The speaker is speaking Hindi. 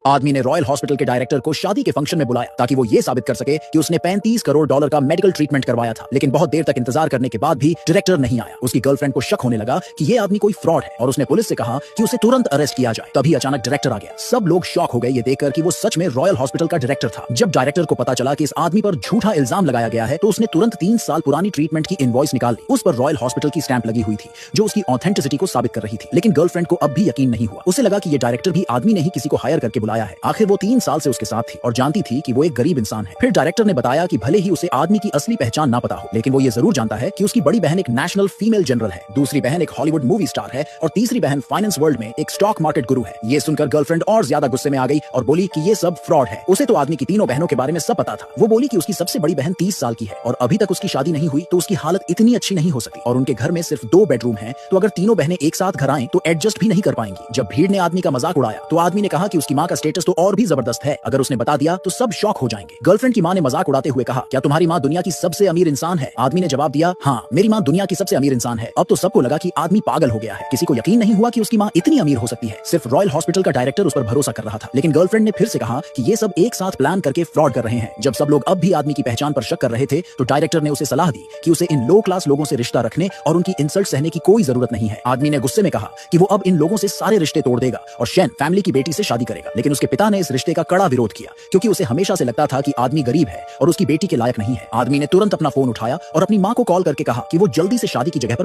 आदमी ने रॉयल हॉस्पिटल के डायरेक्टर को शादी के फंक्शन में बुलाया ताकि वो ये साबित कर सके कि उसने $35 करोड़ का मेडिकल ट्रीटमेंट करवाया था। लेकिन बहुत देर तक इंतजार करने के बाद भी डायरेक्टर नहीं आया। उसकी गर्लफ्रेंड को शक होने लगा कि ये आदमी कोई फ्रॉड है और उसने पुलिस से कहा कि उसे तुरंत अरेस्ट किया जाए। तभी अचानक डायरेक्टर आ गया। सब लोग शॉक हो गए ये देखकर कि वो सच में रॉयल हॉस्पिटल का डायरेक्टर था। जब डायरेक्टर को पता चला कि इस आदमी पर झूठा इल्जाम लगाया गया है तो उसने तुरंत 3 साल पुरानी ट्रीटमेंट की इनवॉइस निकाल ली। उस पर रॉयल हॉस्पिटल की स्टैंप लगी हुई थी जो उसकी ऑथेंटिसिटी को साबित कर रही थी। लेकिन गर्लफ्रेंड को अब भी यकीन नहीं हुआ। उसे लगा कि ये डायरेक्टर भी आदमी ने ही किसी को हायर करके बुलाया है। आखिर वो 3 साल से उसके साथ थी और जानती थी कि वो एक गरीब इंसान है। फिर डायरेक्टर ने बताया कि भले ही उसे आदमी की असली पहचान ना पता हो, लेकिन वो ये जरूर जानता है कि उसकी बड़ी बहन एक नेशनल फीमेल जनरल है, दूसरी बहन एक हॉलीवुड मूवी स्टार है और तीसरी बहन फाइनेंस वर्ल्ड में एक स्टॉक मार्केट गुरु है। ये सुनकर गर्लफ्रेंड और ज्यादा गुस्से में आ गई और बोली कि ये सब फ्रॉड है। उसे तो आदमी की तीनों बहनों के बारे में सब पता था। वो बोली कि उसकी सबसे बड़ी बहन 30 साल की है और अभी तक उसकी शादी नहीं हुई तो उसकी हालत इतनी अच्छी नहीं हो सकती और उनके घर में सिर्फ 2 बेडरूम हैं, तो अगर तीनों बहनें एक साथ घर आएं तो एडजस्ट भी नहीं कर पाएंगी। जब भीड़ ने आदमी का मजाक उड़ाया तो आदमी ने कहा कि उसकी माँ का स्टेटस तो और भी जबरदस्त है, अगर उसने बता दिया तो सब शॉक हो जाएंगे। गर्लफ्रेंड की माँ ने मजाक उड़ाते हुए कहा, क्या तुम्हारी माँ दुनिया की सबसे अमीर इंसान है? आदमी ने जवाब दिया, हाँ मेरी माँ दुनिया की सबसे अमीर इंसान है। अब तो सबको लगा कि आदमी पागल हो गया है। किसी को यकीन नहीं हुआ कि उसकी माँ इतनी अमीर हो सकती है। सिर्फ रॉयल हॉस्पिटल का डायरेक्टर उस पर भरोसा कर रहा था। लेकिन गर्लफ्रेंड ने फिर से कहा कि ये सब एक साथ प्लान करके फ्रॉड कर रहे हैं। जब सब लोग अब भी आदमी की पहचान पर शक कर रहे थे तो डायरेक्टर ने उसे सलाह दी कि उसे इन लो क्लास लोगों से रिश्ता रखने और उनकी इंसल्ट सहने की कोई जरूरत नहीं है। आदमी ने गुस्से में कहा कि वो अब इन लोगों से सारे रिश्ते तोड़ देगा और शैन फैमिली की बेटी से शादी करेगा। लेकिन उसके पिता ने इस रिश्ते का कड़ा विरोध किया क्योंकि उसे हमेशा से लगता था कि आदमी गरीब है और उसकी बेटी के लायक नहीं है। आदमी ने तुरंत अपना फोन उठाया और अपनी माँ को कॉल करके कहा कि वो जल्दी से शादी की जगह पर